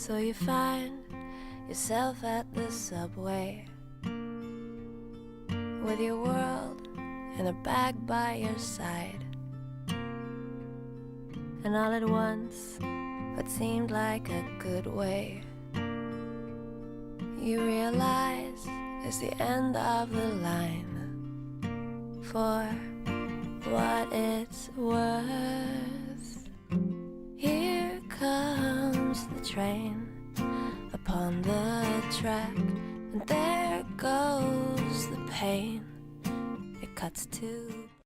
So you find yourself at the subway with your world in a bag by your side, and all at once, what seemed like a good way, you realize it's the end of the line. For what it's worth, here comes the train upon the track, and there goes the pain. It cuts to